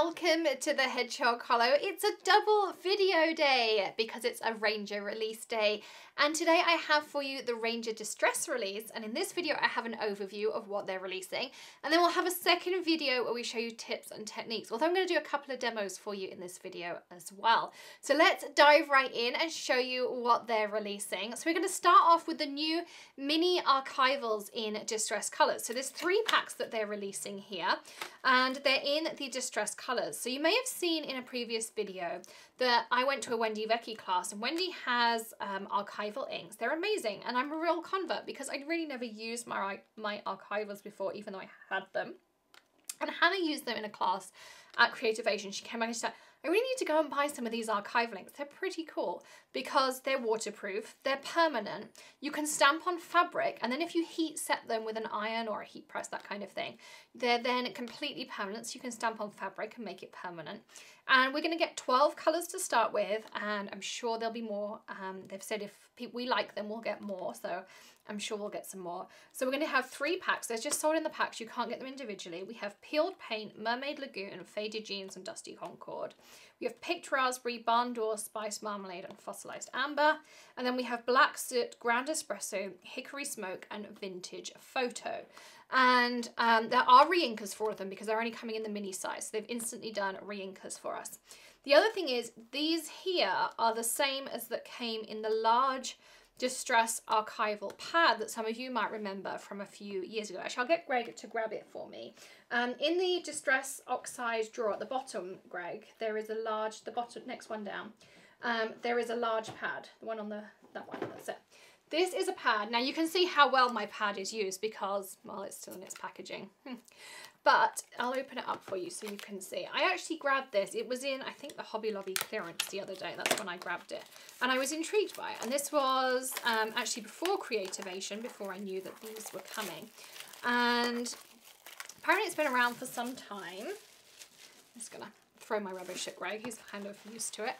welcome to the Hedgehog Hollow. It's a double video day because it's a Ranger release day. And today I have for you the Ranger Distress release. And in this video, I have an overview of what they're releasing. And then we'll have a second video where we show you tips and techniques. Although I'm going to do a couple of demos for you in this video as well. So let's dive right in and show you what they're releasing. So we're going to start off with the new mini archivals in distress colors. So there's 3 packs that they're releasing here. And they're in the distress colors. So you may have seen in a previous video that I went to a Wendy Vecchi class, and Wendy has archival inks. They're amazing, and I'm a real convert because I really never used my archivals before, even though I had them. And Hannah used them in a class at Creativation. She came back and she said, I really need to go and buy some of these archival inks. They're pretty cool because they're waterproof, they're permanent, you can stamp on fabric, and then if you heat set them with an iron or a heat press, that kind of thing, they're then completely permanent, so you can stamp on fabric and make it permanent. And we're going to get 12 colours to start with, and I'm sure there'll be more. They've said if we like them, we'll get more, so I'm sure we'll get some more. So we're going to have 3 packs. They're just sold in the packs. You can't get them individually. We have Peeled Paint, Mermaid, Lagoon, Faded Jeans, and Dusty Concord. We have Picked Raspberry, Barn Door, Spice Marmalade, and Fossilized Amber. And then we have Black Soot, Ground Espresso, Hickory Smoke, and Vintage Photo. And there are re-inkers for them because they're only coming in the mini size. So they've instantly done re-inkers for us. The other thing is these here are the same as that came in the large distress archival pad that some of you might remember from a few years ago. Actually, I'll get Greg to grab it for me. In the distress oxide drawer at the bottom, Greg, there is a large, the bottom, next one down, there is a large pad, the one on that one, that's it. This is a pad. Now you can see how well my pad is used because, well, it's still in its packaging. But I'll open it up for you so you can see. I actually grabbed this. It was in, I think, the Hobby Lobby clearance the other day. That's when I grabbed it. And I was intrigued by it. And this was actually before Creativation, before I knew that these were coming. And apparently it's been around for some time. I'm just going to throw my rubbish at Greg. He's kind of used to it.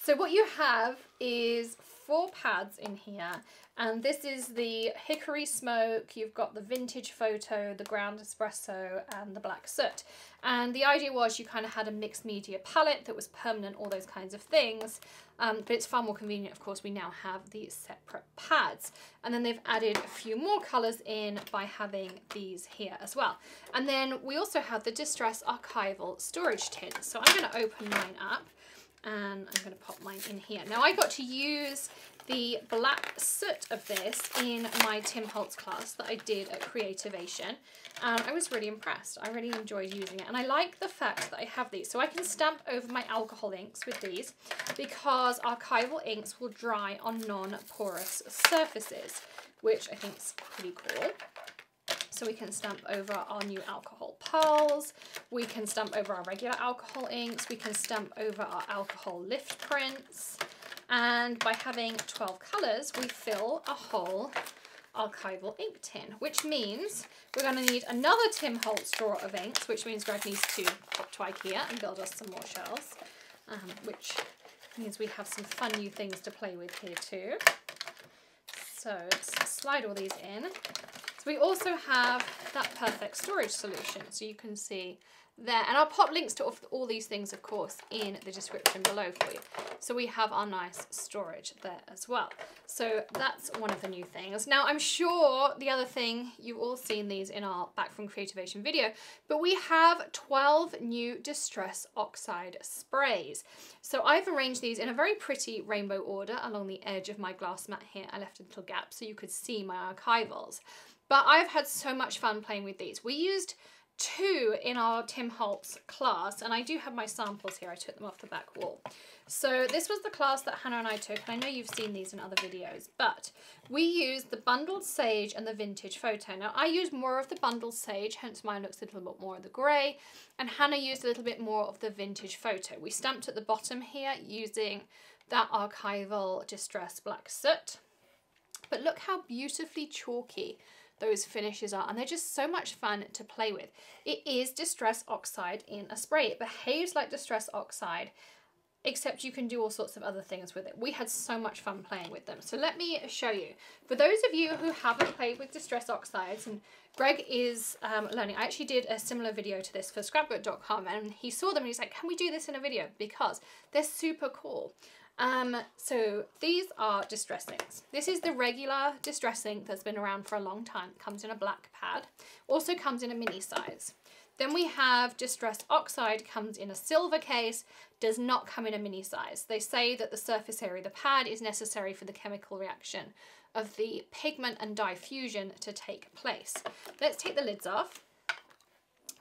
So what you have is 4 pads in here, and this is the Hickory Smoke, you've got the Vintage Photo, the Ground Espresso, and the Black Soot. And the idea was you kind of had a mixed media palette that was permanent, all those kinds of things, but it's far more convenient, of course, we now have these separate pads. And then they've added a few more colours in by having these here as well. And then we also have the Distress Archival storage tin. So I'm going to open mine up. And I'm going to pop mine in here. Now I got to use the Black Soot of this in my Tim Holtz class that I did at Creativation, and I was really impressed. I really enjoyed using it, and I like the fact that I have these. So I can stamp over my alcohol inks with these because archival inks will dry on non-porous surfaces, which I think is pretty cool. So we can stamp over our new alcohol pearls, we can stamp over our regular alcohol inks, we can stamp over our alcohol lift prints, and by having 12 colours, we fill a whole archival ink tin, which means we're going to need another Tim Holtz drawer of inks, which means Greg needs to pop to IKEA and build us some more shelves, which means we have some fun new things to play with here too. So let's slide all these in. So we also have that perfect storage solution, so you can see there. And I'll pop links to all these things, of course, in the description below for you. So we have our nice storage there as well. So that's one of the new things. Now, I'm sure the other thing, you've all seen these in our Back from Creativation video, but we have 12 new Distress Oxide sprays. So I've arranged these in a very pretty rainbow order along the edge of my glass mat here. I left a little gap so you could see my archivals. But I've had so much fun playing with these. We used 2 in our Tim Holtz class, and I do have my samples here. I took them off the back wall. So this was the class that Hannah and I took, and I know you've seen these in other videos, but we used the Bundled Sage and the Vintage Photo. Now, I used more of the Bundled Sage, hence mine looks a little bit more of the grey, and Hannah used a little bit more of the Vintage Photo. We stamped at the bottom here using that archival Distress Black Soot, but look how beautifully chalky those finishes are, and they're just so much fun to play with. It is Distress Oxide in a spray. It behaves like Distress Oxide except you can do all sorts of other things with it. We had so much fun playing with them. So let me show you. For those of you who haven't played with Distress Oxides, and Greg is learning, I actually did a similar video to this for scrapbook.com, and he saw them and he's like, can we do this in a video? Because they're super cool. So these are distress inks. This is the regular distress ink that's been around for a long time. It comes in a black pad, also comes in a mini size. Then we have Distress Oxide, comes in a silver case, does not come in a mini size. They say that the surface area of the pad is necessary for the chemical reaction of the pigment and dye fusion to take place. Let's take the lids off.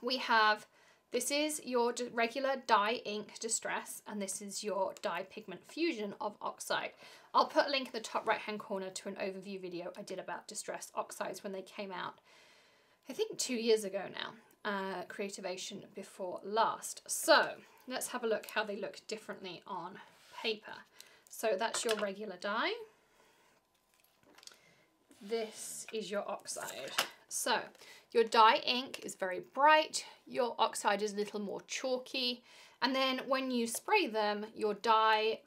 We have, this is your regular dye ink Distress, and this is your dye pigment fusion of Oxide. I'll put a link in the top right hand corner to an overview video I did about Distress Oxides when they came out, I think 2 years ago now. Creativation before last. So let's have a look how they look differently on paper. So that's your regular dye. This is your Oxide. So your dye ink is very bright, your Oxide is a little more chalky, and then when you spray them, your dye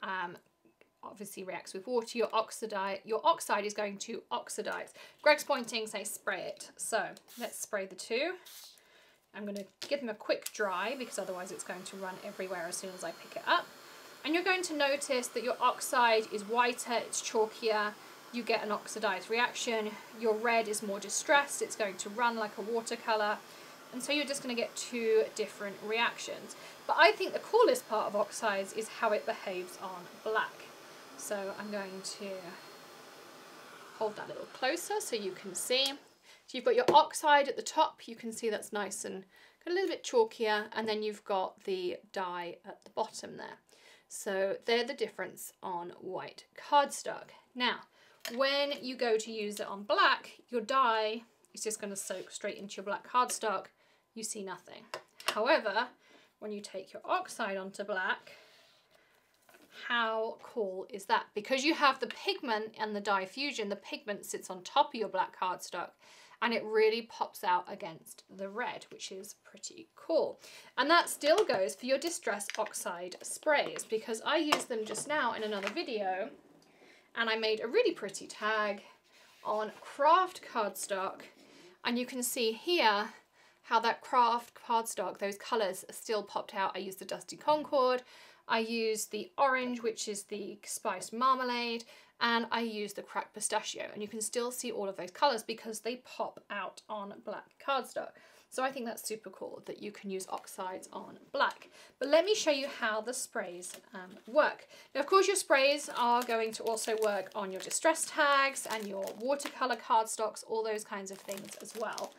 obviously reacts with water, your Oxide is going to oxidize. Greg's pointing, say spray it. So let's spray the two. I'm going to give them a quick dry because otherwise it's going to run everywhere as soon as I pick it up. And you're going to notice that your Oxide is whiter, it's chalkier, you get an oxidized reaction. Your red is more distressed, it's going to run like a watercolor. And so you're just going to get two different reactions. But I think the coolest part of Oxides is how it behaves on black. So I'm going to hold that a little closer so you can see. So you've got your Oxide at the top, you can see that's nice and got a little bit chalkier, and then you've got the dye at the bottom there. So they're the difference on white cardstock. Now, when you go to use it on black, your dye is just going to soak straight into your black cardstock, you see nothing. However, when you take your Oxide onto black, how cool is that? Because you have the pigment and the dye fusion, the pigment sits on top of your black cardstock, and it really pops out against the red, which is pretty cool. And that still goes for your Distress Oxide sprays, because I used them just now in another video, and I made a really pretty tag on craft cardstock, and you can see here how that craft cardstock, those colours are still popped out. I used the Dusty Concord, I used the orange, which is the spiced marmalade, and I used the cracked pistachio, and you can still see all of those colours because they pop out on black cardstock. So I think that's super cool that you can use Oxides on black. But let me show you how the sprays work. Now, of course, your sprays are going to also work on your distress tags and your watercolor cardstocks, all those kinds of things as well.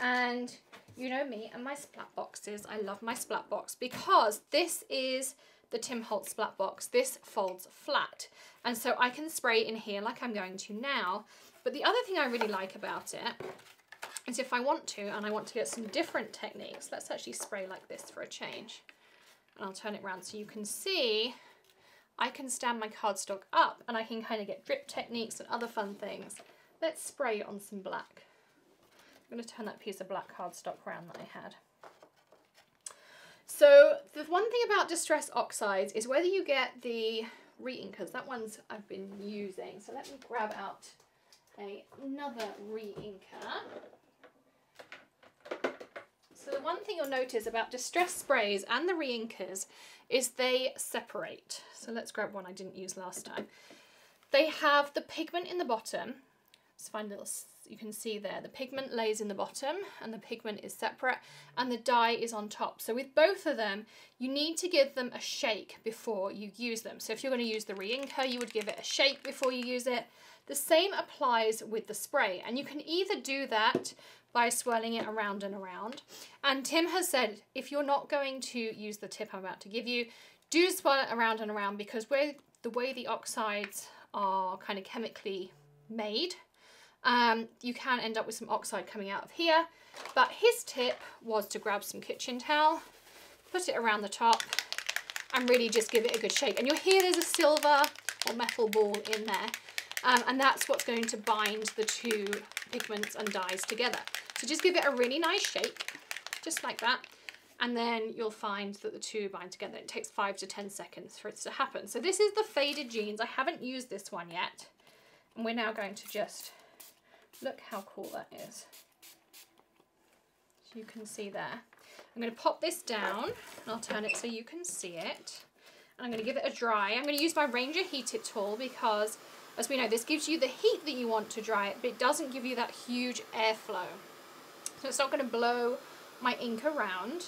And you know me and my splat boxes. I love my splat box because this is the Holtz Splat Box. This folds flat, and so I can spray in here like I'm going to now. But the other thing I really like about it is if I want to, and I want to get some different techniques, let's actually spray like this for a change. And I'll turn it around so you can see I can stand my cardstock up and I can kind of get drip techniques and other fun things. Let's spray on some black. I'm going to turn that piece of black cardstock around that I had. So the one thing about Distress Oxides is whether you get the re-inkers, that one's I've been using. So let me grab out another re-inker. So the one thing you'll notice about Distress sprays and the re-inkers is they separate. So let's grab one I didn't use last time. They have the pigment in the bottom. Let's find a little, you can see there, the pigment lays in the bottom and the pigment is separate and the dye is on top. So with both of them, you need to give them a shake before you use them. So if you're going to use the re-inker, you would give it a shake before you use it. The same applies with the spray, and you can either do that by swirling it around and around. And Tim has said, if you're not going to use the tip I'm about to give you, do swirl it around and around, because the way the oxides are kind of chemically made, you can end up with some oxide coming out of here. But his tip was to grab some kitchen towel, put it around the top, and really just give it a good shake. And you'll hear there's a silver or metal ball in there. And that's what's going to bind the two pigments and dyes together. So just give it a really nice shake, just like that. and then you'll find that the two bind together. It takes 5 to 10 seconds for it to happen. So this is the faded jeans. I haven't used this one yet. And we're now going to just, look how cool that is. So you can see there. I'm going to pop this down, and I'll turn it so you can see it. And I'm going to give it a dry. I'm going to use my Ranger Heat It tool because, as we know, this gives you the heat that you want to dry it, but it doesn't give you that huge airflow. So it's not going to blow my ink around.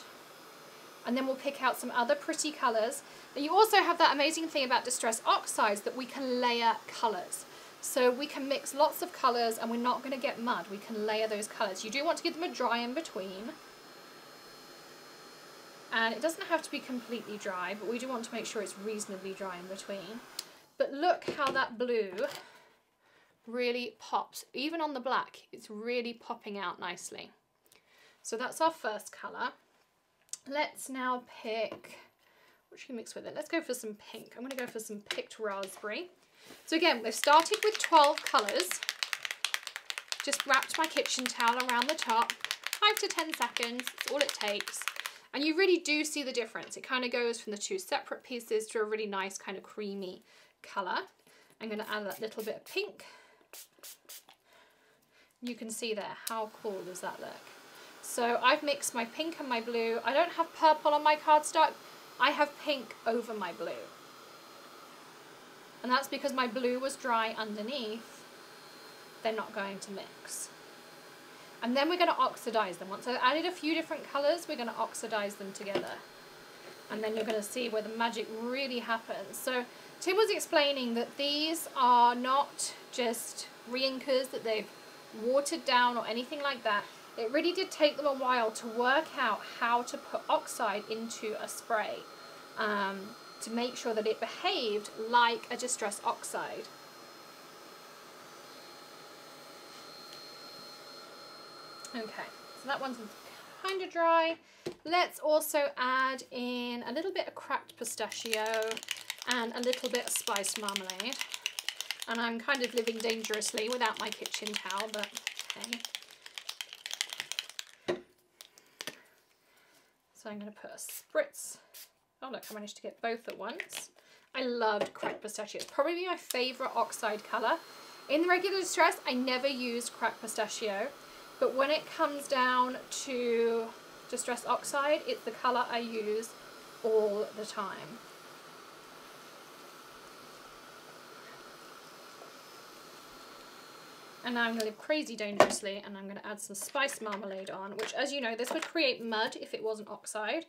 And then we'll pick out some other pretty colours. But you also have that amazing thing about Distress Oxides that we can layer colours. So we can mix lots of colours and we're not going to get mud. We can layer those colours. You do want to give them a dry in between. And it doesn't have to be completely dry, but we do want to make sure it's reasonably dry in between. But look how that blue really pops. Even on the black, it's really popping out nicely. So that's our first colour. Let's now pick, what should we mix with it? Let's go for some pink. I'm going to go for some picked raspberry. So again, we've started with 12 colours. Just wrapped my kitchen towel around the top. 5 to 10 seconds, that's all it takes. And you really do see the difference. It kind of goes from the two separate pieces to a really nice kind of creamy colour. I'm going to add that little bit of pink. You can see there, how cool does that look? So I've mixed my pink and my blue. I don't have purple on my cardstock. I have pink over my blue. And that's because my blue was dry underneath. They're not going to mix. And then we're going to oxidize them. Once I've added a few different colours, we're going to oxidize them together. And then you're going to see where the magic really happens. So Tim was explaining that these are not just re-inkers, that they've watered down or anything like that. It really did take them a while to work out how to put oxide into a spray to make sure that it behaved like a Distress Oxide. Okay, so that one's kind of dry. Let's also add in a little bit of cracked pistachio and a little bit of spiced marmalade. And I'm kind of living dangerously without my kitchen towel, but okay. So I'm going to put a spritz. Oh look, I managed to get both at once. I loved cracked pistachio. It's probably my favourite oxide colour. In the regular Distress, I never used cracked pistachio. But when it comes down to Distress Oxide, it's the colour I use all the time. And now I'm going to live crazy dangerously, and I'm going to add some spiced marmalade on, which, as you know, this would create mud if it wasn't oxide.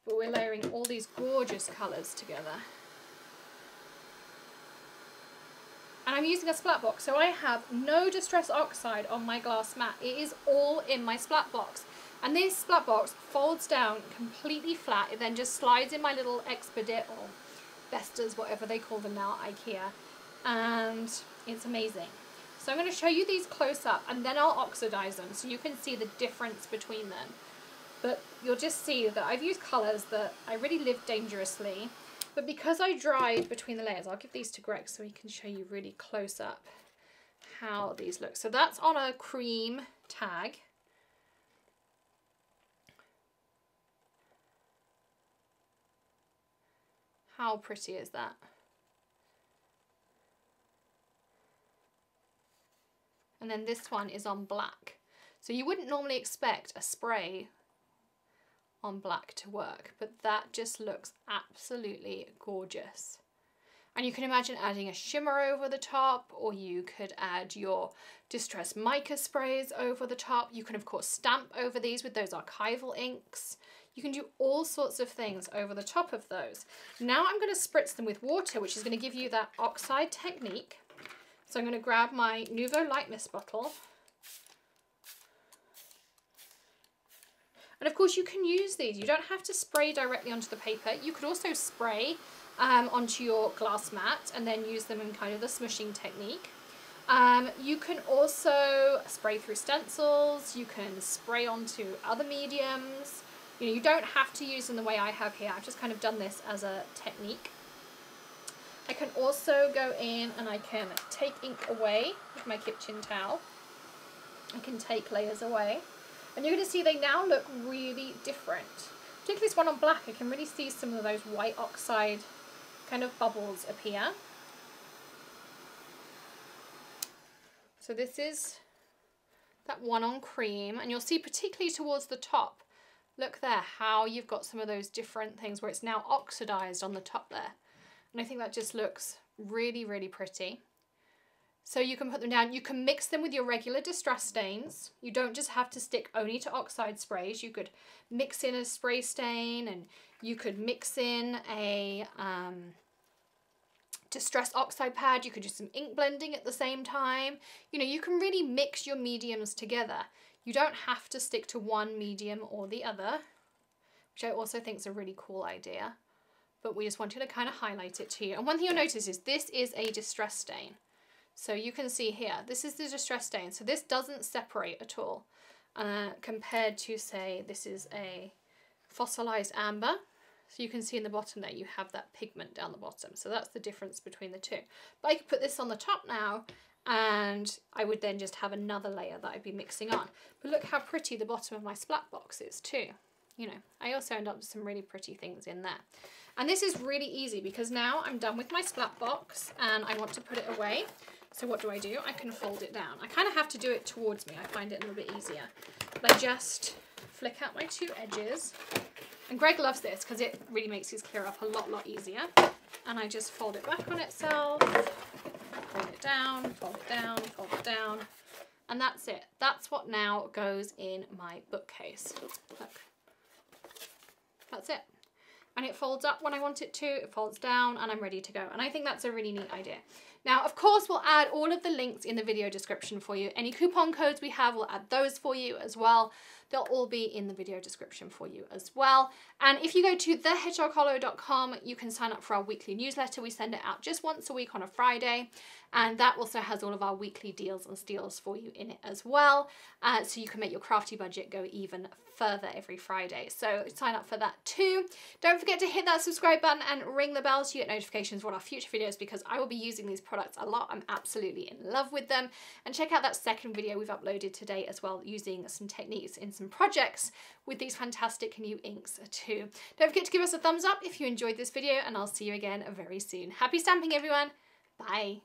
But we're layering all these gorgeous colours together. And I'm using a splat box, so I have no Distress Oxide on my glass mat. It is all in my splat box. And this splat box folds down completely flat. It then just slides in my little Expedit or Vestas, whatever they call them now at IKEA. And it's amazing. So I'm going to show you these close up and then I'll oxidize them so you can see the difference between them. But you'll just see that I've used colours that I really live dangerously. But because I dried between the layers, I'll give these to Greg so he can show you really close up how these look. So that's on a cream tag. How pretty is that? And then this one is on black. So you wouldn't normally expect a spray on black to work, but that just looks absolutely gorgeous. And you can imagine adding a shimmer over the top, or you could add your Distress mica sprays over the top. You can of course stamp over these with those archival inks. You can do all sorts of things over the top of those. Now I'm going to spritz them with water, which is going to give you that oxide technique. So I'm going to grab my Nuvo Light Mist bottle. And of course you can use these. You don't have to spray directly onto the paper. You could also spray onto your glass mat and then use them in kind of the smushing technique. You can also spray through stencils. You can spray onto other mediums. You know, you don't have to use them the way I have here. I've just kind of done this as a technique. I can also go in and I can take ink away with my kitchen towel. I can take layers away. And you're going to see they now look really different. Particularly this one on black, I can really see some of those white oxide kind of bubbles appear. So this is that one on cream, and you'll see particularly towards the top, look there, how you've got some of those different things where it's now oxidized on the top there. And I think that just looks really, really pretty. So you can put them down, you can mix them with your regular distress stains. You don't just have to stick only to oxide sprays. You could mix in a spray stain, and you could mix in a distress oxide pad. You could do some ink blending at the same time. You know, you can really mix your mediums together. You don't have to stick to one medium or the other, which I also think is a really cool idea. But we just wanted to kind of highlight it to you. And one thing you'll notice is this is a distress stain. So you can see here, this is the distress stain. So this doesn't separate at all compared to, say, this is a fossilized amber. So you can see in the bottom there, you have that pigment down the bottom. So that's the difference between the two. But I could put this on the top now, and I would then just have another layer that I'd be mixing on. But look how pretty the bottom of my splat box is too. You know, I also end up with some really pretty things in there. And this is really easy because now I'm done with my splat box and I want to put it away. So what do? I can fold it down. I kind of have to do it towards me. I find it a little bit easier. But I just flick out my two edges. And Greg loves this because it really makes his clear up a lot easier. And I just fold it back on itself, fold it down, fold it down, fold it down. And that's it. That's what now goes in my bookcase. Look. That's it. And it folds up when I want it to, it folds down, and I'm ready to go. And I think that's a really neat idea. Now, of course, we'll add all of the links in the video description for you. Any coupon codes we have, we'll add those for you as well. They'll all be in the video description for you as well. And if you go to thehedgehoghollow.com, you can sign up for our weekly newsletter. We send it out just once a week on a Friday. And that also has all of our weekly deals and steals for you in it as well. So you can make your crafty budget go even further every Friday. So sign up for that too. Don't forget to hit that subscribe button and ring the bell so you get notifications for all our future videos, because I will be using these products a lot. I'm absolutely in love with them. And check out that second video we've uploaded today as well, using some techniques in some projects with these fantastic new inks too. Don't forget to give us a thumbs up if you enjoyed this video, and I'll see you again very soon. Happy stamping, everyone. Bye.